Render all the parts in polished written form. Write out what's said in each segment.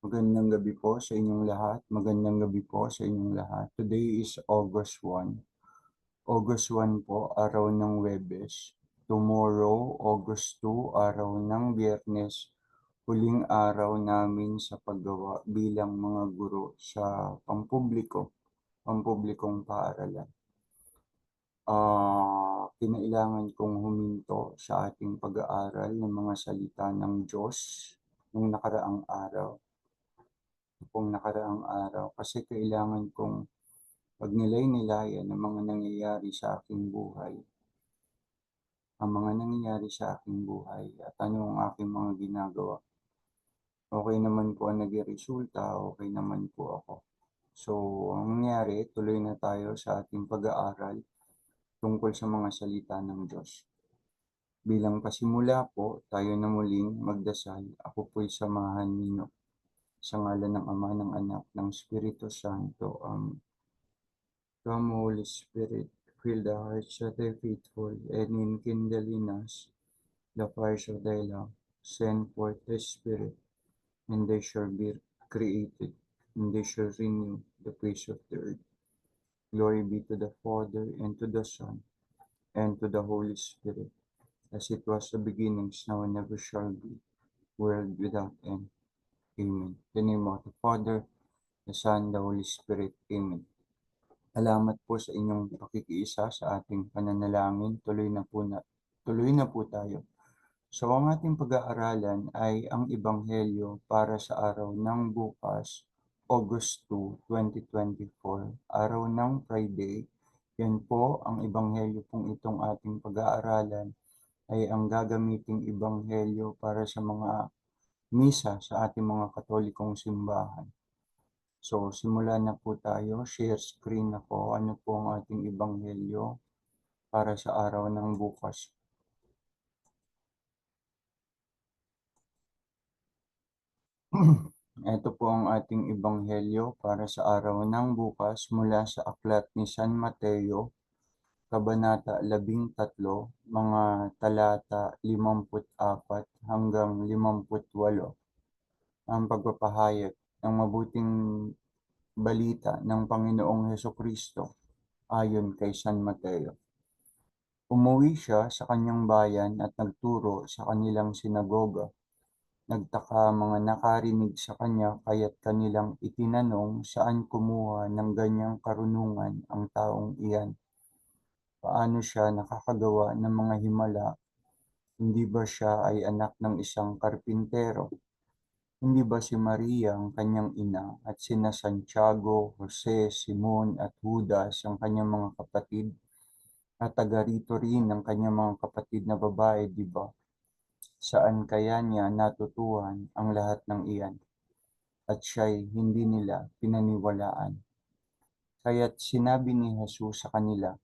Magandang gabi po sa inyong lahat. Magandang gabi po sa inyong lahat. Today is August 1. August 1 po, araw ng Webes. Tomorrow, August 2, araw ng Biyernes. Huling araw namin sa paggawa bilang mga guro sa pampublikong paaralan. Kinailangan kong huminto sa ating pag-aaral ng mga salita ng Diyos nung nakaraang araw kasi kailangan kong pagnilay-nilayan ang mga nangyayari sa aking buhay. Ang mga nangyayari sa aking buhay at ano ang aking mga ginagawa. Okay naman po ang naging resulta, okay naman po ako. So, ang nangyari, tuloy na tayo sa ating pag-aaral tungkol sa mga salita ng Diyos. Bilang pasimula po, tayo na muling magdasal. Ako po'y samahan ninyo. Sa ngalan ng Ama, ng Anak, ng Espiritu Santo. Come, Holy Spirit, fill the hearts of the faithful, and enkindle in us the fires of thy love. Send forth the Spirit, and they shall be created, and they shall renew the face of the earth. Glory be to the Father, and to the Son, and to the Holy Spirit, as it was the beginnings, now and ever shall be, world without end. Amen. In the name of the Father, the Son, the Holy Spirit. Amen. Salamat po sa inyong pakikiisa sa ating pananalangin. Tuloy na po tayo. So ang ating pag-aaralan ay ang Ebanghelyo para sa araw ng bukas, August 2, 2024, araw ng Friday. Yan po ang Ebanghelyo pong itong ating pag-aaralan ay ang gagamiting Ebanghelyo para sa mga misa sa ating mga Katolikong simbahan. So, simulan na po tayo. Share screen ako. Ano po ang ating ebanghelyo para sa araw ng bukas. Ito po ang ating ebanghelyo para sa araw ng bukas mula sa aklat ni San Mateo, Kabanata 13, mga talata 54 hanggang 58. Ang pagpapahayag ng mabuting balita ng Panginoong Hesukristo ayon kay San Mateo. Umuwi siya sa kanyang bayan at nagturo sa kanilang sinagoga. Nagtaka mga nakarinig sa kanya kaya't kanilang itinanong saan kumuha ng ganyang karunungan ang taong iyan. Paano siya nakakagawa ng mga himala? Hindi ba siya ay anak ng isang karpintero? Hindi ba si Maria ang kanyang ina at sina Santiago, Jose, Simon at Judas ang kanyang mga kapatid? At taga rito rin ang kanyang mga kapatid na babae, di ba? Saan kaya niya natutuhan ang lahat ng iyan? At siya'y hindi nila pinaniwalaan. Kaya't sinabi ni Jesus sa kanila,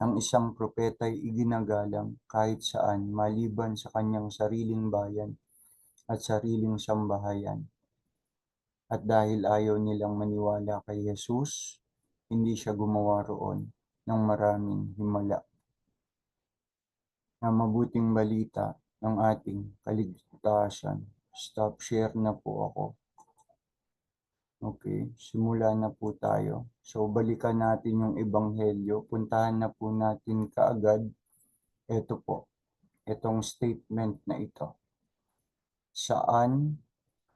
ang isang propeta'y iginagalang kahit saan maliban sa kanyang sariling bayan at sariling sambahayan. At dahil ayaw nilang maniwala kay Jesus, hindi siya gumawa roon ng maraming himala na mabuting balita ng ating kaligtasan. Stop share na po ako. Okay, simula na po tayo. So, balikan natin yung ebanghelyo. Puntahan na po natin kaagad. Ito po, itong statement na ito. Saan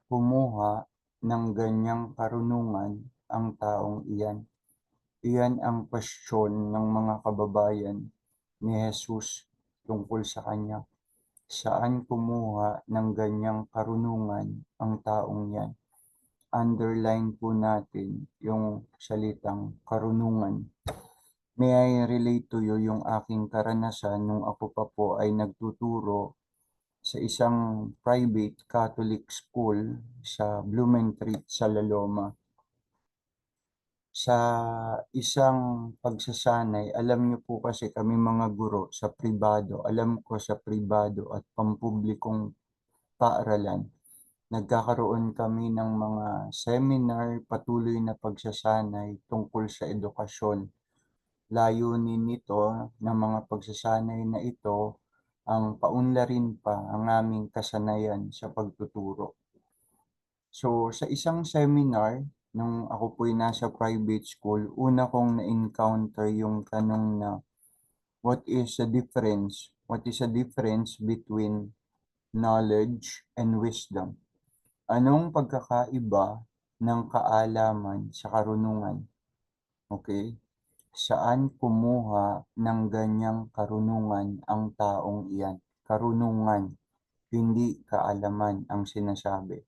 kumuha ng ganyang karunungan ang taong iyan? Iyan ang question ng mga kababayan ni Jesus tungkol sa kanya. Saan kumuha ng ganyang karunungan ang taong yan? Underline po natin yung salitang karunungan. May I relate to you yung aking karanasan nung ako pa po ay nagtuturo sa isang private Catholic school sa Blumentritt sa Laloma. Sa isang pagsasanay, alam niyo po kasi kami mga guro sa pribado, alam ko sa pribado at pampublikong paaralan, nagkakaroon kami ng mga seminar, patuloy na pagsasanay tungkol sa edukasyon. Layunin nito ng mga pagsasanay na ito ang paunlarin pa ang aming kasanayan sa pagtuturo. So, sa isang seminar, nung ako po'y nasa private school, una kong na-encounter yung tanong na, What is the difference between knowledge and wisdom? Anong pagkakaiba ng kaalaman sa karunungan? Okay? Saan kumuha ng ganyang karunungan ang taong iyan? Karunungan, hindi kaalaman ang sinasabi.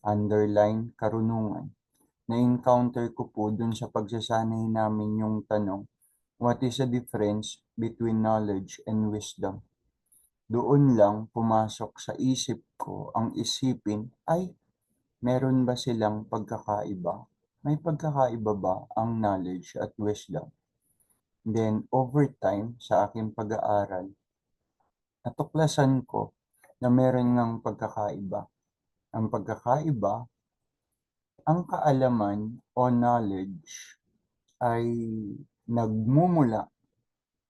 Underline, karunungan. Na-encounter ko po dun sa pagsasanay namin yung tanong, what is the difference between knowledge and wisdom? Doon lang pumasok sa isip ko ang isipin, ay, meron ba silang pagkakaiba? May pagkakaiba ba ang knowledge at wisdom? Then, over time, sa aking pag-aaral, natuklasan ko na meron ngang pagkakaiba. Ang pagkakaiba, ang kaalaman o knowledge ay nagmumula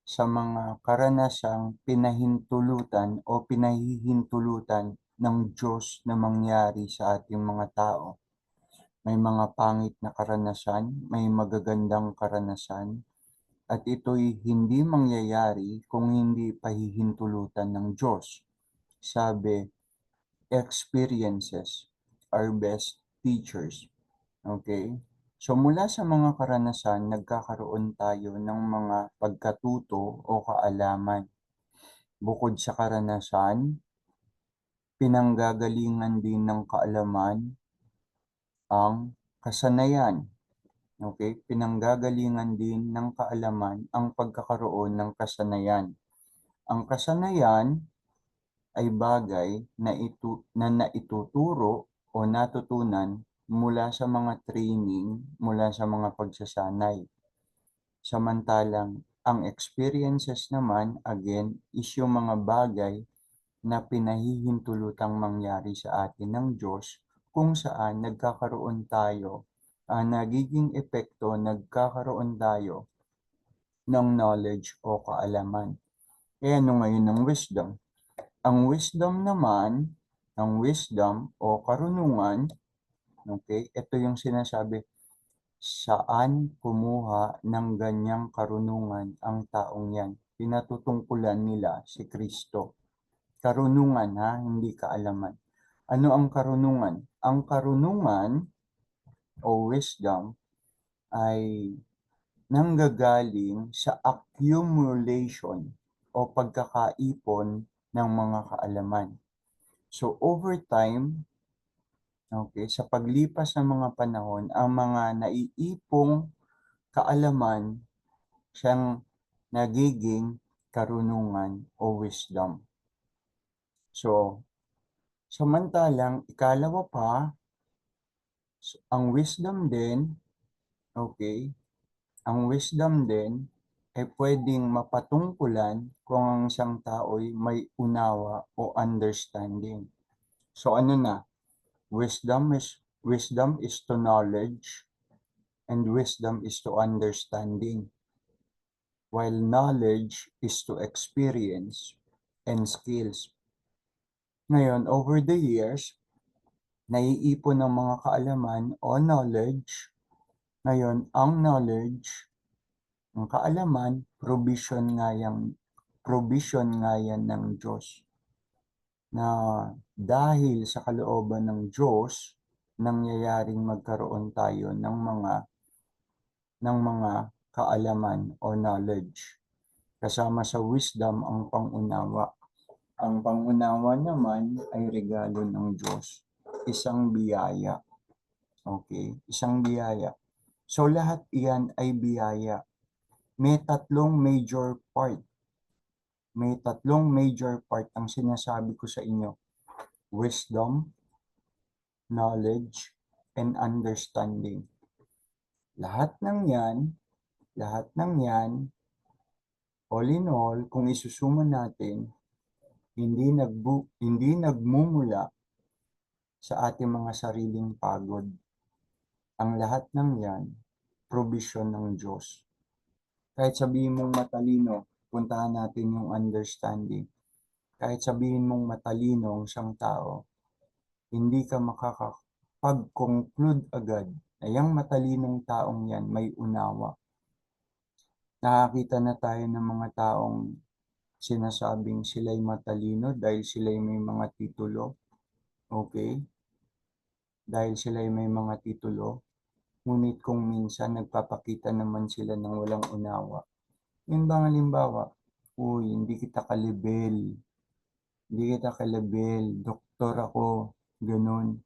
sa mga karanasang pinahintulutan o pinahihintulutan ng Diyos na mangyari sa ating mga tao. May mga pangit na karanasan, may magagandang karanasan, at ito'y hindi mangyayari kung hindi pahihintulutan ng Diyos. Sabi, experiences are best teachers. Okay? So mula sa mga karanasan, nagkakaroon tayo ng mga pagkatuto o kaalaman. Bukod sa karanasan, pinanggagalingan din ng kaalaman ang kasanayan. Okay? Pinanggagalingan din ng kaalaman ang pagkakaroon ng kasanayan. Ang kasanayan ay bagay na naituturo o natutunan mula sa mga training, mula sa mga pagsasanay. Samantalang ang experiences naman, again, is yung mga bagay na pinahihintulutang mangyari sa atin ng Diyos kung saan nagiging epekto, nagkakaroon tayo ng knowledge o kaalaman. Kaya ano ngayon ng wisdom? Ang wisdom o karunungan, okay, ito yung sinasabi, saan kumuha ng ganyang karunungan ang taong yan? Pinatutungkulan nila si Kristo. Karunungan ha, hindi kaalaman. Ano ang karunungan? Ang karunungan o wisdom ay nanggagaling sa accumulation o pagkakaipon ng mga kaalaman. So over time, okay, sa paglipas ng mga panahon, ang mga naiipong kaalaman siyang nagiging karunungan o wisdom. So, samantalang ikalawa pa, ang wisdom din, okay, ang wisdom din ay pwedeng mapatungkulan kung ang isang tao'y may unawa o understanding. So ano na? Wisdom is to knowledge and wisdom is to understanding. While knowledge is to experience and skills. Ngayon, over the years, naiipon ng mga kaalaman o knowledge. Ngayon, ang knowledge, ang kaalaman, provision nga yan ng Diyos. Na dahil sa kalooban ng Diyos, nangyayaring magkaroon tayo ng mga kaalaman o knowledge. Kasama sa wisdom ang pangunawa. Ang pangunawa naman ay regalo ng Diyos. Isang biyaya. Okay? Isang biyaya. So lahat iyan ay biyaya. May tatlong major part. May tatlong major part ang sinasabi ko sa inyo. Wisdom, knowledge, and understanding. Lahat ng yan, all in all, kung isusuma natin, hindi nagmumula sa ating mga sariling pagod. Ang lahat ng yan, provision ng Diyos. Kahit sabihin mong matalino, puntahan natin yung understanding. Kahit sabihin mong matalino ang isang tao, hindi ka pag-conclude agad na yang matalinong taong yan may unawa. Nakakita na tayo ng mga taong sinasabing sila'y matalino dahil sila'y may mga titulo, okay? Dahil sila'y may mga titulo, ngunit kung minsan nagpapakita naman sila ng walang unawa. Yun bang halimbawa, uy, hindi kita kalabel, doktor ako, ganun.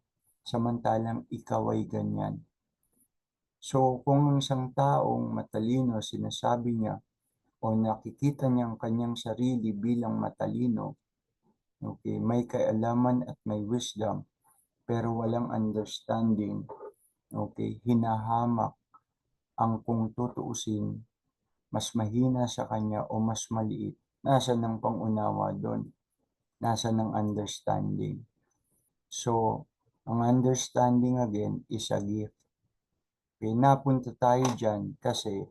Samantalang ikaw ay ganyan. So, kung ang isang taong matalino, sinasabi niya, o nakikita niya ang kanyang sarili bilang matalino, okay, may kaalaman at may wisdom, pero walang understanding, okay, hinahamak ang kung tutuusin, mas mahina sa kanya o mas maliit, nasa ng pangunawa doon, nasa ng understanding. So, ang understanding again is a gift. Okay, napunta tayo dyan kasi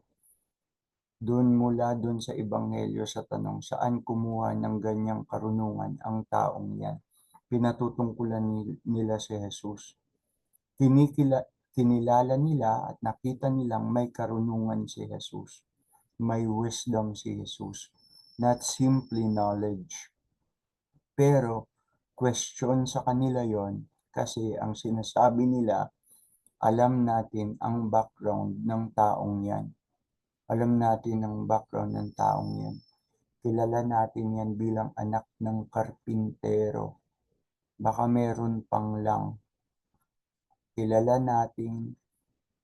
mula doon sa Ebanghelyo sa tanong, saan kumuha ng ganyang karunungan ang taong yan? Pinatutungkulan nila si Jesus. Kinilala nila at nakita nilang may karunungan si Jesus. May wisdom si Jesus. Not simply knowledge. Pero question sa kanila yon kasi ang sinasabi nila, alam natin ang background ng taong yan. Alam natin ang background ng taong yan. Kilala natin yan bilang anak ng karpintero. Baka meron pang lang. Kilala natin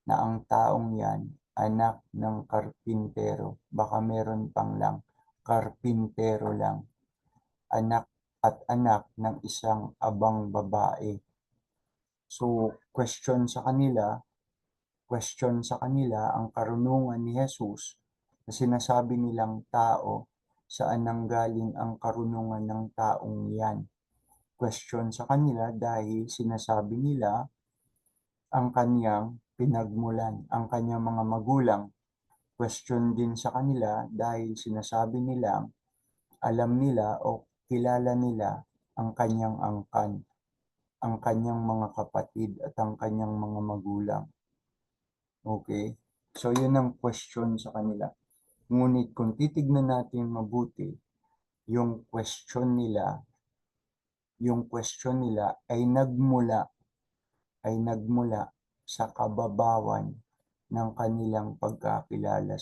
na ang taong yan, anak ng karpintero. Baka meron pang lang. Karpintero lang. Anak ng isang abang babae. So, question sa ang karunungan ni Jesus na sinasabi nilang tao, saan nanggaling ang karunungan ng taong yan. Question sa kanila dahil sinasabi nila ang kanyang pinagmulan, ang kanyang mga magulang. Question din sa kanila dahil sinasabi nilang alam nila o kilala nila ang kanyang angkan, ang kanyang mga kapatid at ang kanyang mga magulang. Okay? So, yun ang question sa kanila. Ngunit kung titignan natin mabuti, yung question nila ay nagmula sa kababawan ng kanilang pagkakilala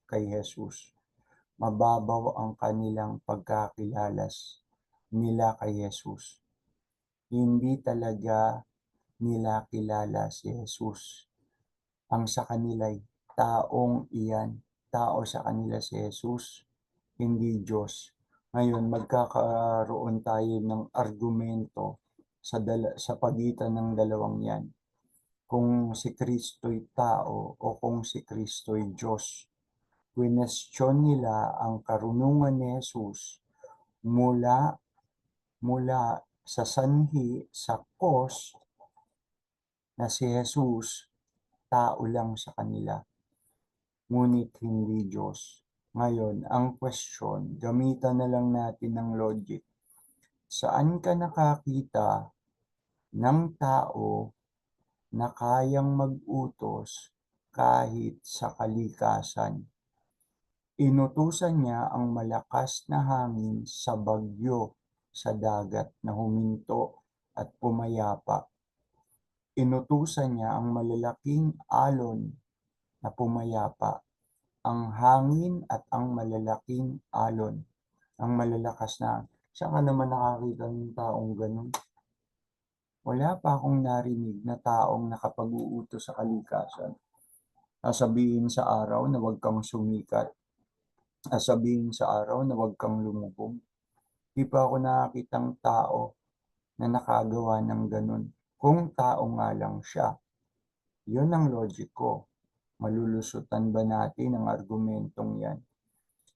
kay Jesus. Mababaw ang kanilang pagkakilala nila kay Jesus. Hindi talaga nila kilala si Jesus. Ang sa kanila'y taong iyan, tao sa kanila si Jesus, hindi Diyos. Ngayon, magkakaroon tayo ng argumento sa pagitan ng dalawang yan. Kung si Kristo'y tao o kung si Kristo'y Diyos. Kwinestyon nila ang karunungan ni Jesus mula sa sanhi, sa cause na si Jesus, tao lang sa kanila, ngunit hindi Diyos. Ngayon, ang question, gamitan na lang natin ng logic. Saan ka nakakita ng tao na kayang mag-utos kahit sa kalikasan? Inutusan niya ang malakas na hangin sa bagyo sa dagat na huminto at pumayapa. Inutusan niya ang malalaking alon na pumayapa. Ang hangin at ang malalaking alon, ang malalakas na. Saan ka naman nakakita ng taong ganun? Wala pa akong narinig na taong nakapag-uutos sa kalikasan. Sasabihin sa araw na huwag kang sumikat. Sasabihin sa araw na huwag kang lumubog. Di pa ako nakakitang tao na nakagawa ng ganun. Kung tao nga lang siya. Yun ang logic ko. Malulusutan ba natin ang argumentong yan?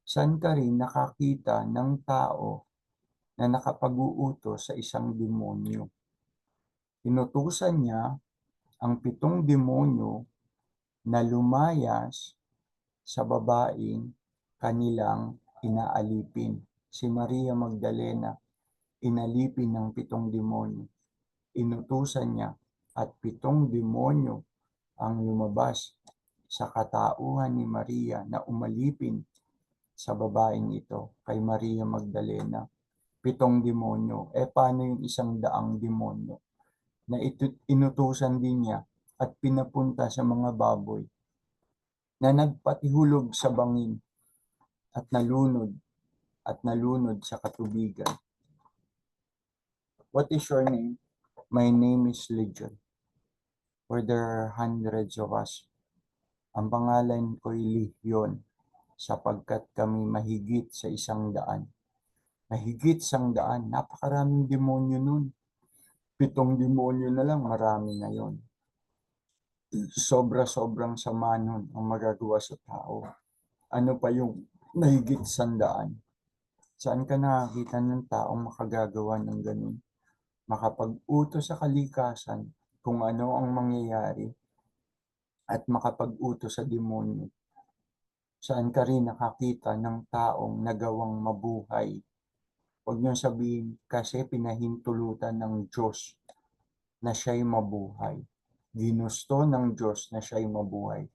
Saan ka rin nakakita ng tao na nakapag-uutos sa isang demonyo? Inutusan niya ang 7 demonyo na lumayas sa babaeng kanilang inaalipin. Si Maria Magdalena, inalipin ng 7 demonyo. Inutusan niya at 7 demonyo ang lumabas sa katauhan ni Maria na umalipin sa babaeng ito, kay Maria Magdalena. 7 demonyo. Paano yung 100 demonyo na inutusan din niya at pinapunta sa mga baboy na nagpatihulog sa bangin at nalunod sa katubigan. What is your name? My name is Legion, for there are hundreds of us. Ang pangalan ko'y Legion, sapagkat kami mahigit sa 100. Mahigit 100, napakaraming demonyo nun. 7 demonyo na lang, marami na yon. Sobra-sobrang sama nun ang magagawa sa tao. Ano pa yung mahigit 100? Saan ka nakakita ng taong makagagawa ng ganun? Makapag-utos sa kalikasan kung ano ang mangyayari at makapag-utos sa demonyo. Saan ka rin nakakita ng taong nagawang mabuhay? Huwag niyo sabihin kasi pinahintulutan ng Diyos na siya'y mabuhay. Ginusto ng Diyos na siya'y mabuhay.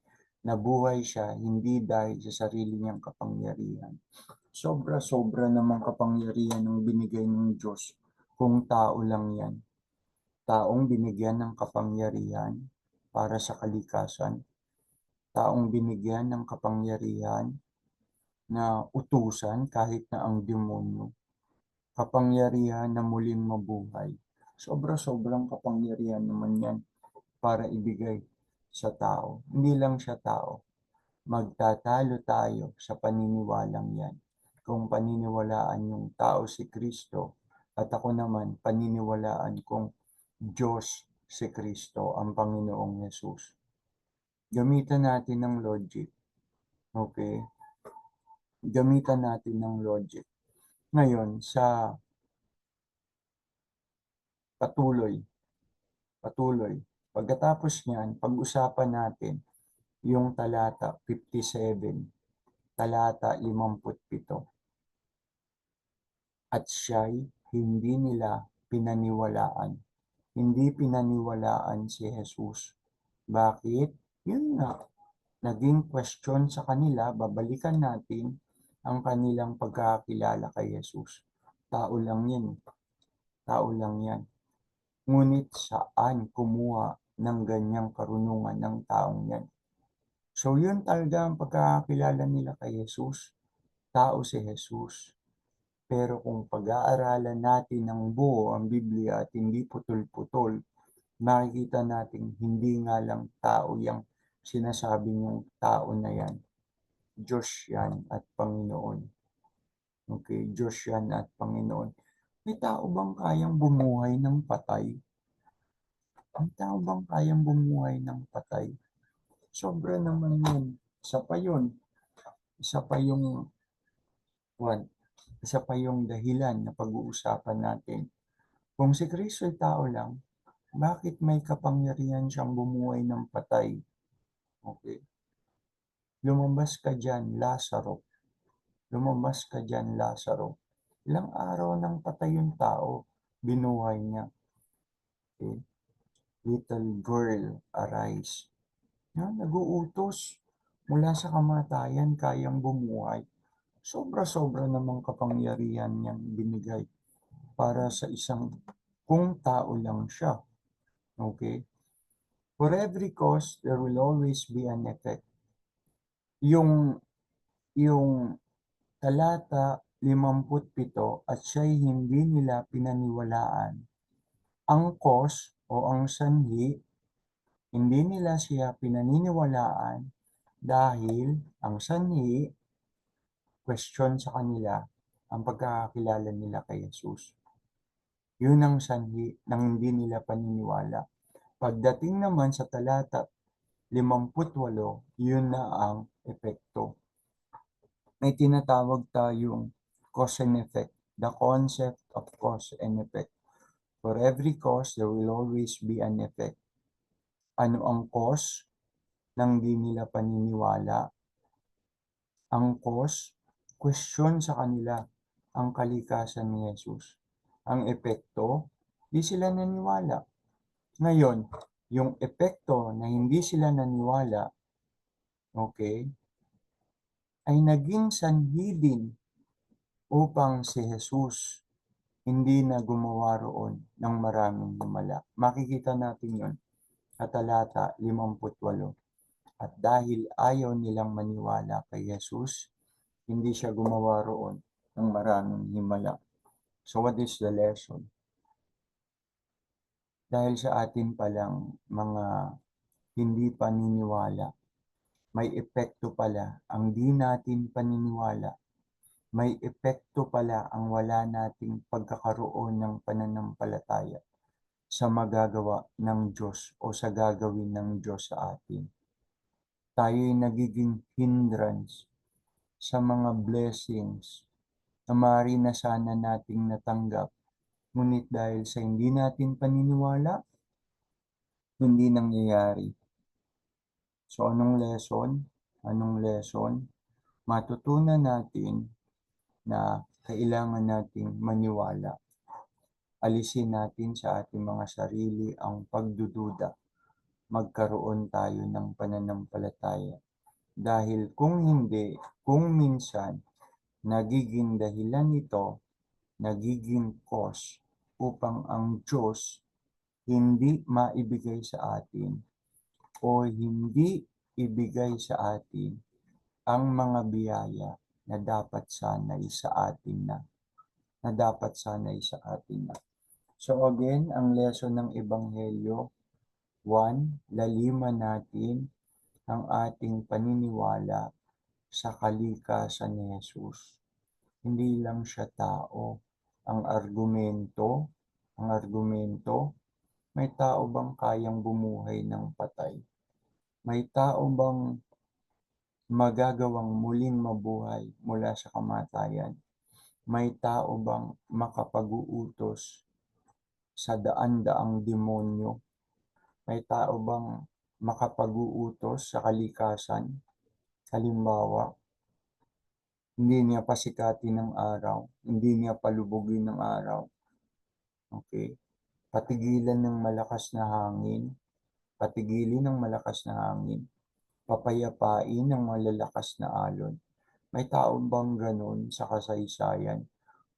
Nabuhay siya hindi dahil sa sarili niyang kapangyarihan. Sobra-sobra namang kapangyarihan ng binigay ng Diyos kung tao lang yan. Taong binigyan ng kapangyarihan para sa kalikasan. Taong binigyan ng kapangyarihan na utusan kahit na ang demonyo. Kapangyarihan na muling mabuhay. Sobra-sobrang kapangyarihan naman yan para ibigay sa tao. Hindi lang siya tao. Magtatalo tayo sa paniniwalang yan. Kung paniniwalaan yung tao si Kristo at ako naman paniniwalaan kong Diyos si Kristo ang Panginoong Yesus. Gamitan natin ng logic. Okay? Gamitan natin ng logic. Ngayon, sa patuloy. Pagkatapos niyan, pag-usapan natin yung talata 57, talata 57. At siya'y hindi nila pinaniwalaan. Hindi pinaniwalaan si Jesus. Bakit? Yun nga, naging question sa kanila, babalikan natin ang kanilang pagkakilala kay Jesus. Tao lang yan. Tao lang yan. Ngunit saan kumuha ng ganyang karunungan ng taong yan? So yun talaga ang pagkakakilala nila kay Jesus. Tao si Jesus. Pero kung pag-aaralan natin ng buo ang Biblia at hindi putol-putol, makikita natin hindi nga lang tao yung sinasabi niyong tao na yan. Diyos yan at Panginoon. Okay, Diyos yan at Panginoon. May tao bang kayang bumuhay ng patay? Ang tao bang kayang bumuhay ng patay? Sobra naman yun. Isa pa yun. Isa pa yung one. Isa pa yung dahilan na pag-uusapan natin. Kung si Kristo ay tao lang, bakit may kapangyarihan siyang bumuhay ng patay? Okay. Lumabas ka dyan, Lazaro. Lumabas ka dyan, Lazaro. Ilang araw nang patay yung tao, binuhay niya. Okay. Little girl, arise. Yan, nag-uutos mula sa kamatayan, kayang bumuhay. Sobra-sobra namang kapangyarihan niyang binigay para sa isang kung tao lang siya. Okay? For every cause, there will always be an effect. Yung talata 57 at siya'y hindi nila pinaniwalaan. Ang cause o ang sanhi, hindi nila siya pinaniniwalaan dahil ang sanhi, question sa kanila ang pagkakakilala nila kay Jesus. Yun ang sanhi ng hindi nila paniniwala. Pagdating naman sa talata 58, yun na ang epekto. May tinatawag tayong cause and effect, the concept of cause and effect. For every cause, there will always be an effect. Ano ang cause ng di nila paniniwala? Ang cause, question sa kanila ang kalikasan ni Jesus. Ang epekto, di sila naniwala. Ngayon, yung epekto na hindi sila naniwala, okay, ay naging sanhi din upang si Jesus hindi na gumawa roon ng maraming himala. Makikita natin yon sa talata 58. At dahil ayaw nilang maniwala kay Jesus, hindi siya gumawa roon ng maraming himala. So what is the lesson? Dahil sa atin palang mga hindi paniniwala, may epekto pala ang di natin paniniwala. May epekto pala ang wala nating pagkakaroon ng pananampalataya sa magagawa ng Diyos o sa gagawin ng Diyos sa atin. Tayo'y nagiging hindrance sa mga blessings na maaari na sana nating natanggap. Ngunit dahil sa hindi natin paniniwala, hindi nangyayari. So anong lesson? Anong lesson? Matutunan natin na kailangan nating maniwala. Alisin natin sa ating mga sarili ang pagdududa. Magkaroon tayo ng pananampalataya. Dahil kung hindi, kung minsan, nagiging dahilan ito, nagiging cause upang ang Diyos hindi maibigay sa atin o hindi ibigay sa atin ang mga biyaya na dapat sana'y sa atin na. So again, ang lesson ng Ebanghelyo, 1, laliman natin ang ating paniniwala sa kalikasan ni Jesus. Hindi lang siya tao. Ang argumento, may tao bang kayang bumuhay ng patay? May tao bang magagawang muling mabuhay mula sa kamatayan? May tao bang makapag-uutos sa daan-daang demonyo? May tao bang makapag-uutos sa kalikasan? Halimbawa, hindi niya pasikatin ng araw, hindi niya palubugin ng araw. Okay? Patigilan ng malakas na hangin, patigilin ng malakas na hangin, papayapain ng malalakas na alon. May tao bang ganun sa kasaysayan?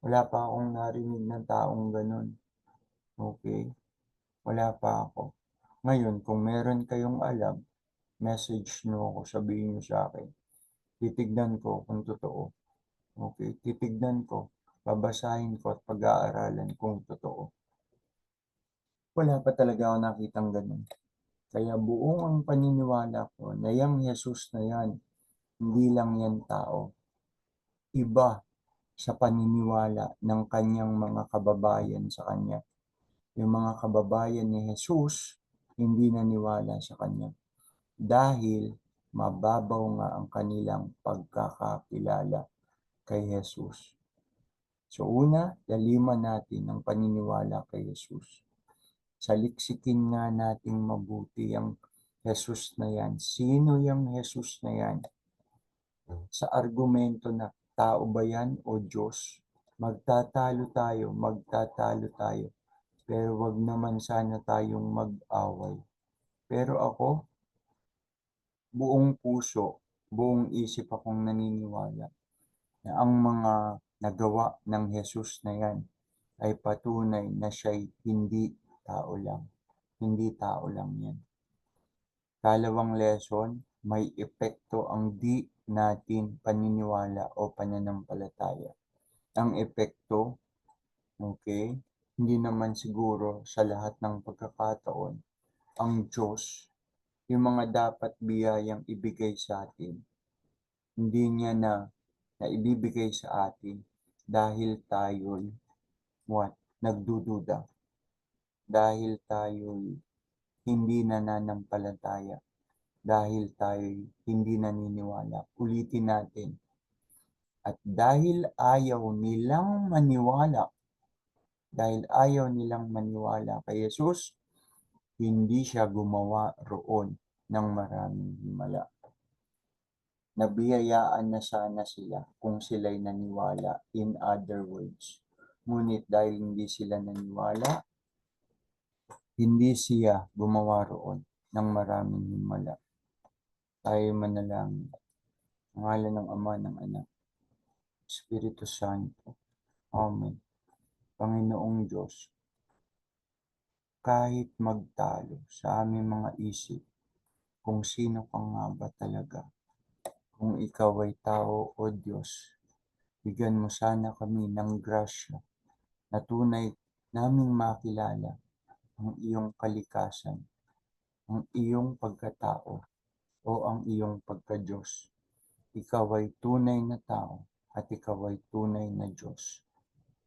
Wala pa akong narinig ng taong ganun. Okay? Wala pa ako. Ngayon, kung meron kayong alam, message nyo ako, sabihin nyo sa akin. Titignan ko kung totoo. Okay? Titignan ko, babasahin ko at pag-aaralan kung totoo. Wala pa talaga ako nakitang ganun. Kaya buong ang paniniwala ko na yung Jesus na yan, hindi lang yan tao. Iba sa paniniwala ng kanyang mga kababayan sa kanya. Yung mga kababayan ni Jesus, hindi naniwala sa kanya. Dahil mababaw nga ang kanilang pagkakakilala kay Jesus. So una, laliman natin ang paniniwala kay Jesus. Saliksikin nga nating mabuti ang Jesus na yan. Sino yung Jesus na yan? Sa argumento na tao ba yan o Diyos? Magtatalo tayo. Pero wag naman sana tayong mag-away. Pero ako, buong puso, buong isip akong naniniwala na ang mga nagawa ng Jesus na yan ay patunay na siya'y hindi tao lang. Hindi tao lang yan. Kalawang lesson, may epekto ang di natin paniniwala o pananampalataya. Ang epekto, okay, hindi naman siguro sa lahat ng pagkakataon, ang Diyos, yung mga dapat biyayang ibigay sa atin, hindi niya na ibibigay sa atin dahil tayo'y nagdududa, dahil tayo'y hindi nananampalataya, dahil tayo'y hindi naniniwala. Ulitin natin. At dahil ayaw nilang maniwala kay Jesus, hindi siya gumawa roon ng maraming himala. Nabiyayaan na sana sila kung sila'y naniwala, in other words. Ngunit dahil hindi sila naniwala, Hindi siya gumawa roon ng maraming himala. Tayo'y manalangin. Sa ngalan ng Ama, ng Anak, Espiritu Santo. Amen. Panginoong Diyos, kahit magtalo sa aming mga isip kung sino ka nga ba talaga, kung ikaw ay tao o Diyos, bigyan mo sana kami ng grasya na tunay naming makilala ang iyong kalikasan, ang iyong pagkatao o ang iyong pagka-Diyos. Ikaw ay tunay na tao at ikaw ay tunay na Diyos,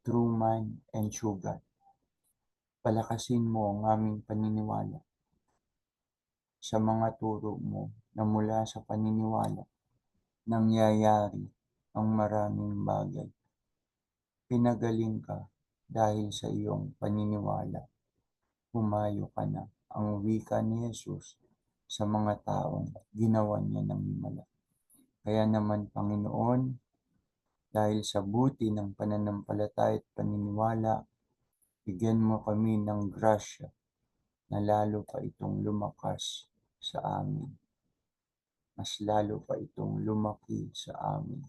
true man and true God. Palakasin mo ang aming paniniwala sa mga turo mo na mula sa paniniwala nangyayari ang maraming bagay. Pinagaling ka dahil sa iyong paniniwala. Humayo ka na, ang wika ni Jesus sa mga taong ginawa niya ng himala. Kaya naman, Panginoon, dahil sa buti ng pananampalataya at paniniwala, bigyan mo kami ng grasya na lalo pa itong lumakas sa amin. Mas lalo pa itong lumaki sa amin.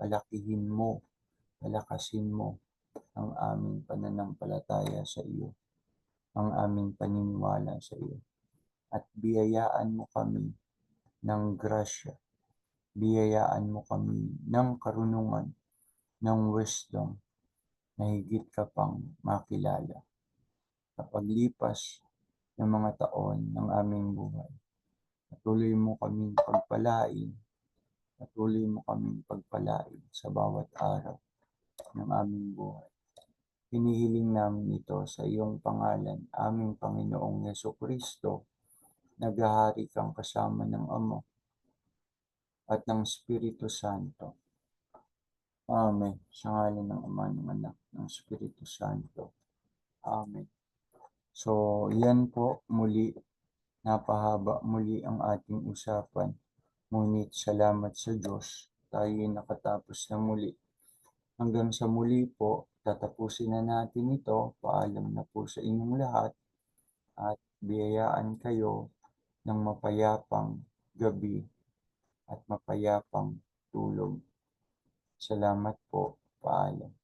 Palakihin mo, palakasin mo ang aming pananampalataya sa iyo, ang aming paniniwala sa iyo. At biyayaan mo kami ng grasya, biyayaan mo kami ng karunungan, ng wisdom, na higit ka pang makilala. Sa paglipas ng mga taon ng aming buhay, patuloy mo kaming pagpalain, patuloy mo kaming pagpalain sa bawat araw ng aming buhay. Hinihiling namin ito sa iyong pangalan, aming Panginoong Jesucristo, naghahari kang kasama ng Ama at ng Espiritu Santo. Amen. Sa ngalan ng Ama, ng Anak, ng Espiritu Santo. Amen. So, yan po muli. Napahaba muli ang ating usapan. Ngunit salamat sa Diyos, tayo nakatapos na muli. Hanggang sa muli po, tatapusin na natin ito. Paalam na po sa inyong lahat at biyayaan kayo ng mapayapang gabi at mapayapang tulog. Salamat po. Paalam.